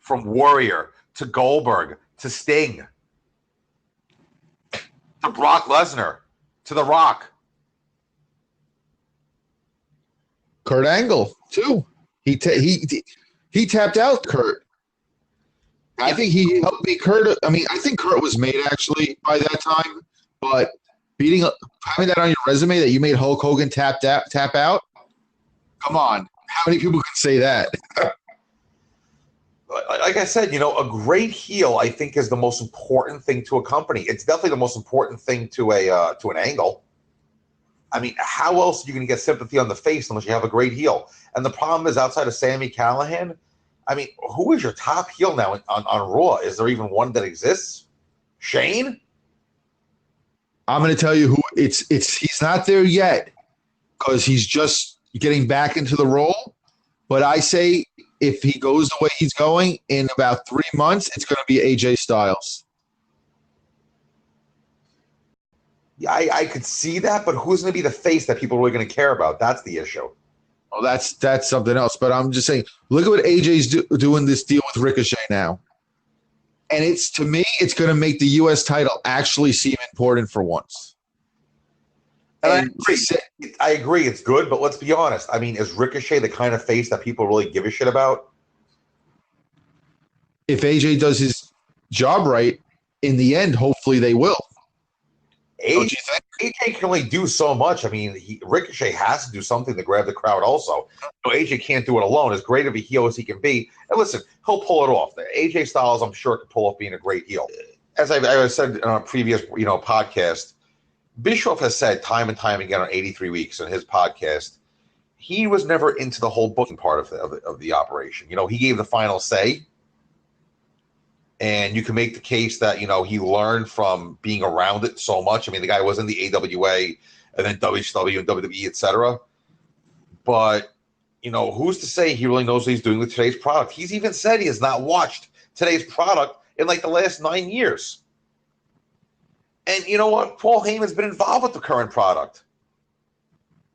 From Warrior to Goldberg to Sting to Brock Lesnar to The Rock. Kurt Angle, too. He tapped out Kurt. I think he helped beat Kurt. I mean, I think Kurt was made actually by that time, but having that on your resume that you made Hulk Hogan tap out. Come on, how many people can say that? Like I said, a great heel, I think, is the most important thing to a company. It's definitely the most important thing to an angle. I mean, how else are you going to get sympathy on the face unless you have a great heel? And the problem is, outside of Sami Callihan, I mean, who is your top heel now on Raw? Is there even one that exists? Shane? I'm going to tell you who he's not there yet because he's just getting back into the role. But I say if he goes the way he's going in about 3 months, it's going to be AJ Styles. Yeah, I could see that, but who's going to be the face that people are really going to care about? That's the issue. Oh, that's something else. But I'm just saying, look at what AJ's doing this deal with Ricochet now. And to me, it's going to make the U.S. title actually seem important for once. And I agree. It's good, but let's be honest. I mean, is Ricochet the kind of face that people really give a shit about? If AJ does his job right, in the end, hopefully they will. AJ can only do so much. I mean, Ricochet has to do something to grab the crowd also. AJ can't do it alone. As great of a heel as he can be. And listen, he'll pull it off. AJ Styles, I'm sure, can pull off being a great heel. As I said on a previous podcast, Bischoff has said time and time again on 83 Weeks on his podcast, he was never into the whole booking part of the operation. He gave the final say. And you can make the case that, he learned from being around it so much. I mean, the guy was in the AWA and then WCW and WWE, etc. But, who's to say he really knows what he's doing with today's product? He's even said he has not watched today's product in like the last 9 years. And you know what? Paul Heyman's been involved with the current product.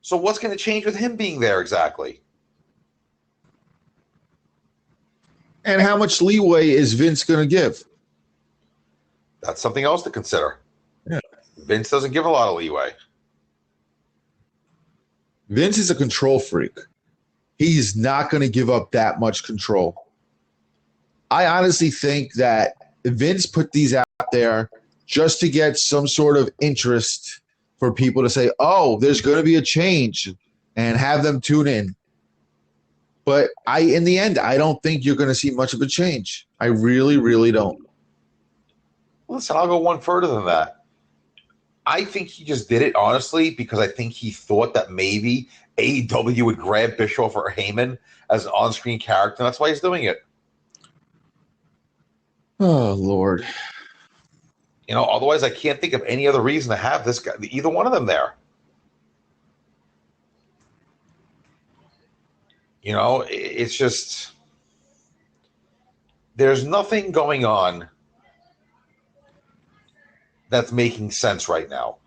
So what's going to change with him being there exactly? And how much leeway is Vince going to give? That's something else to consider. Yeah. Vince doesn't give a lot of leeway. Vince is a control freak. He's not going to give up that much control. I honestly think that Vince put these out there just to get some sort of interest for people to say, oh, there's going to be a change and have them tune in. But in the end, I don't think you're going to see much of a change. I really, really don't. Listen, I'll go one further than that. I think he just did it, honestly, because I think he thought that maybe AEW would grab Bischoff or Heyman as an on-screen character, and that's why he's doing it. Oh, Lord. Otherwise I can't think of any other reason to have this guy, either one of them there. It's just there's nothing going on that's making sense right now.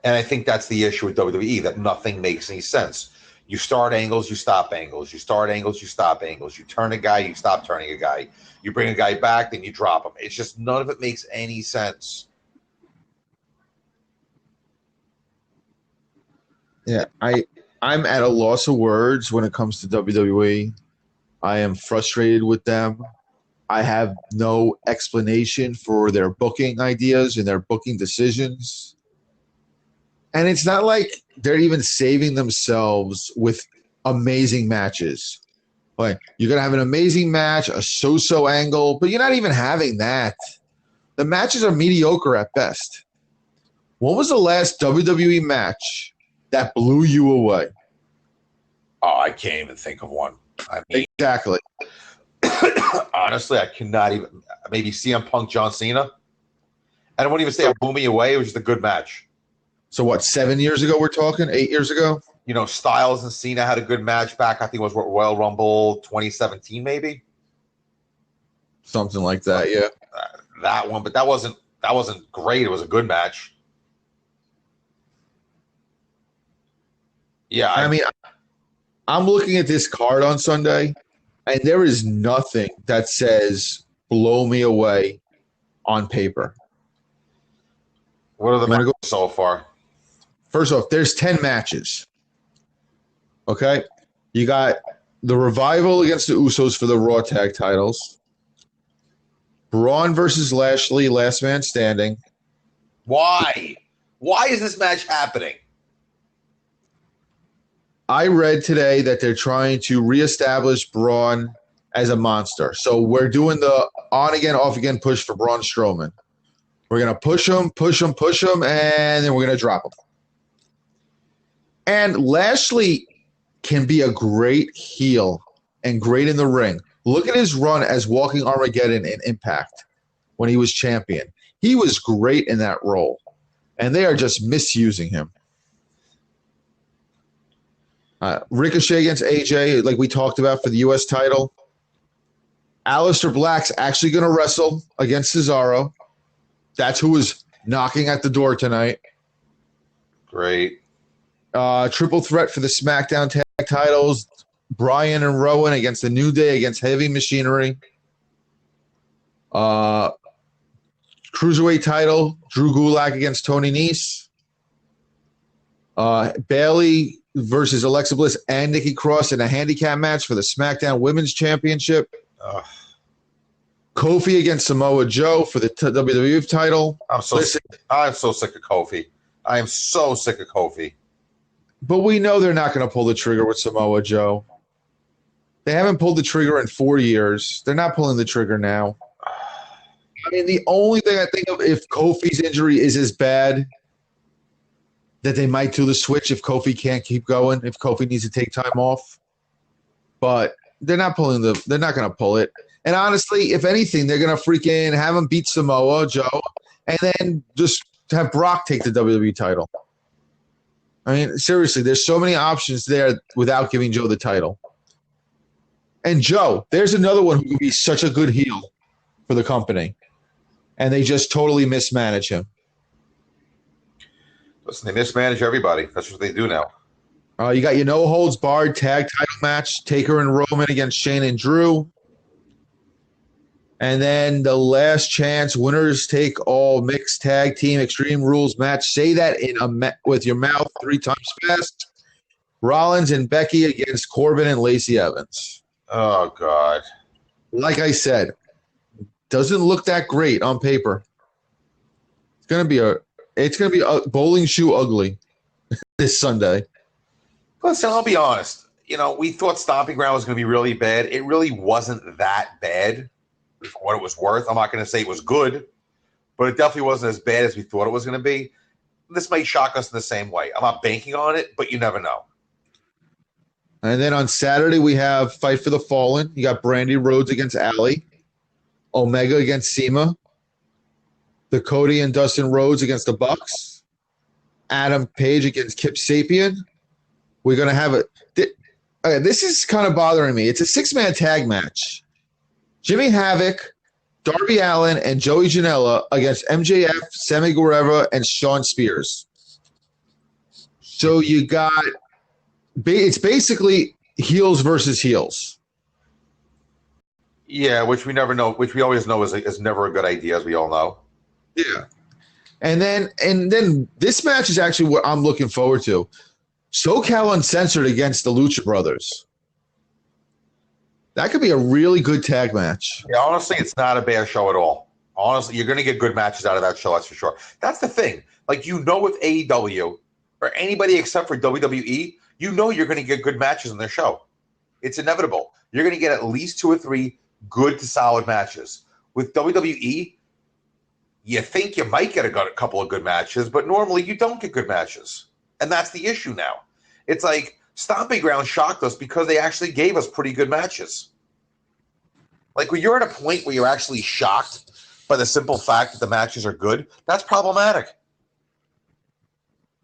And I think that's the issue with WWE, that nothing makes any sense. You start angles, you stop angles. You start angles, you stop angles. You turn a guy, you stop turning a guy. You bring a guy back, then you drop him. It's just none of it makes any sense. Yeah, I'm at a loss of words when it comes to WWE. I am frustrated with them. I have no explanation for their booking ideas and their booking decisions. And it's not like they're even saving themselves with amazing matches. Like, you're going to have an amazing match, a so-so angle, but you're not even having that. The matches are mediocre at best. When was the last WWE match that blew you away? Oh, I can't even think of one. I mean, Exactly. honestly, I cannot even. Maybe CM Punk, John Cena. I don't even say it blew me away. It was just a good match. So what? 7 years ago we're talking? 8 years ago? You know, Styles and Cena had a good match back. I think it was Royal Rumble 2017, maybe Something like that. Yeah. that one. But that wasn't great. It was a good match. Yeah, I mean, I'm looking at this card on Sunday, and there is nothing that says blow me away on paper. what are the You wanna matches so far? First off, there's 10 matches. Okay? You got the Revival against the Usos for the Raw Tag titles. Braun versus Lashley, last man standing. Why? Why is this match happening? I read today that they're trying to reestablish Braun as a monster. So we're doing the on again, off again push for Braun Strowman. We're going to push him, and then we're going to drop him. And Lashley can be a great heel and great in the ring. Look at his run as Walking Armageddon in Impact when he was champion. He was great in that role, and they are just misusing him. Ricochet against AJ, like we talked about for the U.S. title. Aleister Black's actually going to wrestle against Cesaro. That's who is knocking at the door tonight. Great. Triple threat for the SmackDown tag titles. Bryan and Rowan against the New Day against Heavy Machinery. Cruiserweight title. Drew Gulak against Tony Nese. Bayley versus Alexa Bliss and Nikki Cross in a handicap match for the SmackDown Women's Championship. Kofi against Samoa Joe for the WWE title. I'm so sick of Kofi. I am so sick of Kofi. But we know they're not going to pull the trigger with Samoa Joe. They haven't pulled the trigger in 4 years. They're not pulling the trigger now. I mean, the only thing I think of if Kofi's injury is as bad that they might do the switch if Kofi can't keep going, if Kofi needs to take time off. But they're not going to pull it. And honestly, if anything, they're going to freaking have him beat Samoa Joe and then just have Brock take the WWE title. I mean, seriously, there's so many options there without giving Joe the title. And Joe, there's another one who would be such a good heel for the company. And they just totally mismanage him. Listen, they mismanage everybody. That's what they do now. You got your no holds barred tag title match, Taker and Roman against Shane and Drew. And then the last chance winners take all mixed tag team Extreme Rules match. Say that with your mouth 3 times fast. Rollins and Becky against Corbin and Lacey Evans. Oh God! Like I said, doesn't look that great on paper. It's gonna be a bowling shoe ugly this Sunday. Listen, I'll be honest. You know, we thought Stomping Ground was going to be really bad. It really wasn't that bad. For what it was worth. I'm not going to say it was good, but it definitely wasn't as bad as we thought it was going to be. This may shock us in the same way. I'm not banking on it, but you never know. And then on Saturday, we have Fight for the Fallen. You got Brandy Rhodes against Allie. Omega against Sema. The Cody and Dustin Rhodes against the Bucks. Adam Page against Kip Sapien. We're going to have it. This is kind of bothering me. It's a 6-man tag match. Jimmy Havoc, Darby Allin, and Joey Janela against MJF, Sammy Guevara, and Shawn Spears. So you got it's basically heels versus heels. Yeah, which we never know, which we always know is never a good idea, as we all know. Yeah. And then this match is actually what I'm looking forward to. SoCal Uncensored against the Lucha Brothers. That could be a really good tag match. Yeah, honestly, it's not a bad show at all. Honestly, you're going to get good matches out of that show, that's for sure. That's the thing. Like, you know, with AEW or anybody except for WWE, you know you're going to get good matches on their show. It's inevitable. You're going to get at least 2 or 3 good to solid matches. With WWE, you think you might get a couple of good matches, but normally you don't get good matches. And that's the issue now. It's like Stomping Ground shocked us because they actually gave us pretty good matches. Like when you're at a point where you're actually shocked by the simple fact that the matches are good, that's problematic.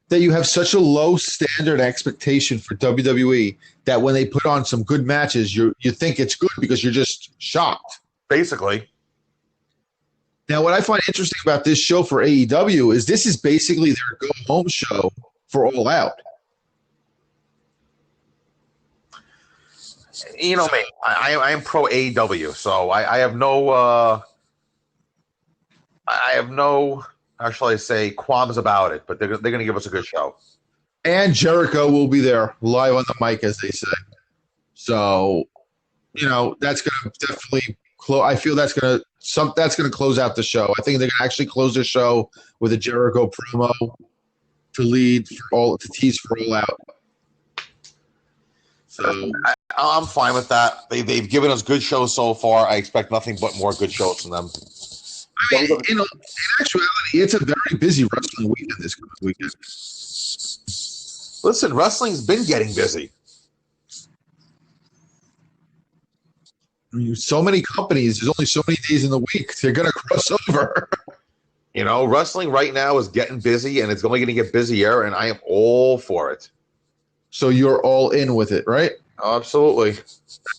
That you have such a low standard expectation for WWE that when they put on some good matches, you think it's good because you're just shocked. Basically. Now, what I find interesting about this show for AEW is this is basically their go-home show for All Out. You know me, I am pro AEW, so I have no how shall I say, qualms about it, but they're going to give us a good show. And Jericho will be there live on the mic, as they say. So, that's going to definitely I feel that's going to close out the show. I think they're going to actually close the show with a Jericho promo to tease for All Out. So I'm fine with that. They've given us good shows so far. I expect nothing but more good shows from them. I mean, in actuality, it's a very busy wrestling weekend this coming weekend. Listen, wrestling's been getting busy. I mean, so many companies, there's only so many days in the week. They're going to cross over. Wrestling right now is getting busy, and it's only going to get busier, and I am all for it. So you're all in with it, right? Absolutely.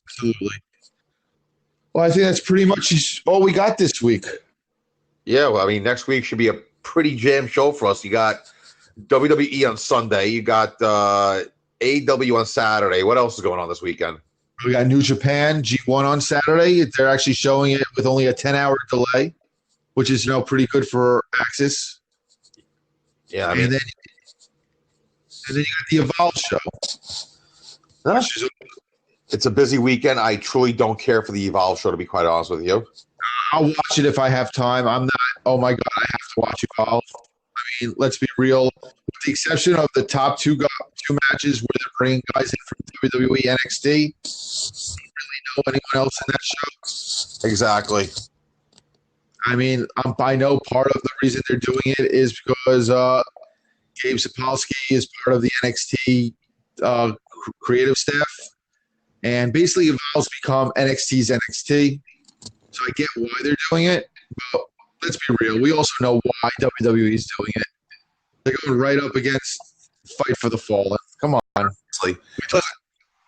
Absolutely. Well, I think that's pretty much all we got this week. Yeah, well, I mean, next week should be a pretty jam show for us. You got WWE on Sunday. You got AEW on Saturday. What else is going on this weekend? We got New Japan G1 on Saturday. They're actually showing it with only a 10-hour delay, which is pretty good for Axis. Yeah, I mean, and then you got the Evolve show. It's a busy weekend. I truly don't care for the Evolve show, to be quite honest with you. I'll watch it if I have time. I'm not, oh my God, I have to watch Evolve. I mean, let's be real. With the exception of the top two matches where they're bringing guys in from WWE NXT, I don't really know anyone else in that show. Exactly. I mean, I know part of the reason they're doing it is because Gabe Sapolsky is part of the NXT creative staff. And basically, Evolve's become NXT's NXT. So I get why they're doing it. But let's be real. We also know why WWE is doing it. They're going right up against Fight for the Fallen. Come on.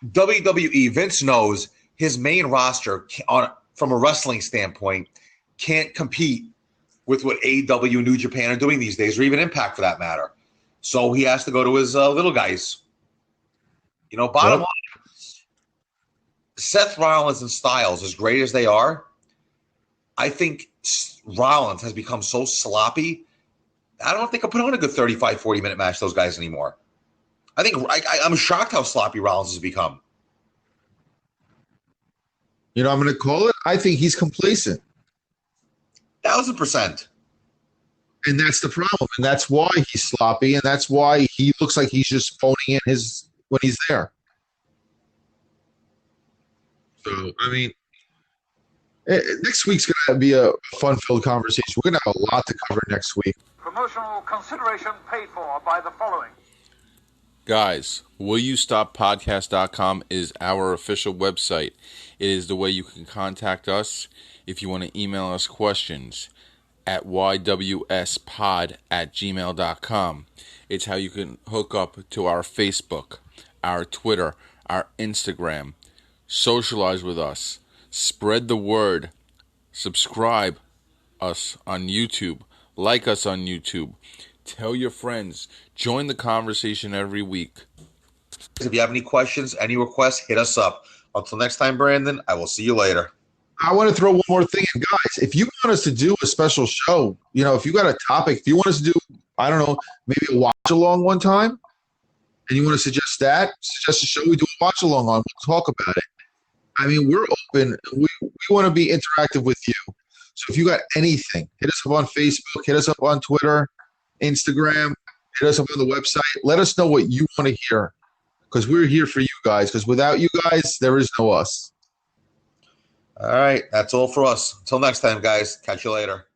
WWE, Vince knows his main roster, from a wrestling standpoint, can't compete with what AEW, New Japan are doing these days, or even Impact for that matter. So he has to go to his little guys. Bottom line, Seth Rollins and Styles, as great as they are, I think Rollins has become so sloppy. I don't think I put on a good 35, 40-minute match, those guys anymore. I think I'm shocked how sloppy Rollins has become. I'm going to call it. I think he's complacent. 1,000%. And that's the problem. And that's why he's sloppy. And that's why he looks like he's just phoning in when he's there. So, I mean, next week's going to be a fun-filled conversation. We're going to have a lot to cover next week. Promotional consideration paid for by the following. Guys, WillYouStopPodcast.com is our official website. It is the way you can contact us if you want to email us questions at ywspod@gmail.com. It's how you can hook up to our Facebook, our Twitter, our Instagram, socialize with us, spread the word, subscribe us on YouTube, like us on YouTube, tell your friends, join the conversation every week. If you have any questions, any requests, hit us up. Until next time, Brandon, I will see you later. I want to throw one more thing in, guys. If you want us to do a special show, if you got a topic, if you want us to do, I don't know, maybe a watch along one time, and you want to suggest a show we do a watch along on, we'll talk about it. I mean, we're open. We want to be interactive with you. So if you got anything, hit us up on Facebook, hit us up on Twitter, Instagram, hit us up on the website. Let us know what you want to hear, because we're here for you guys. Because without you guys, there is no us. All right. That's all for us. Until next time, guys. Catch you later.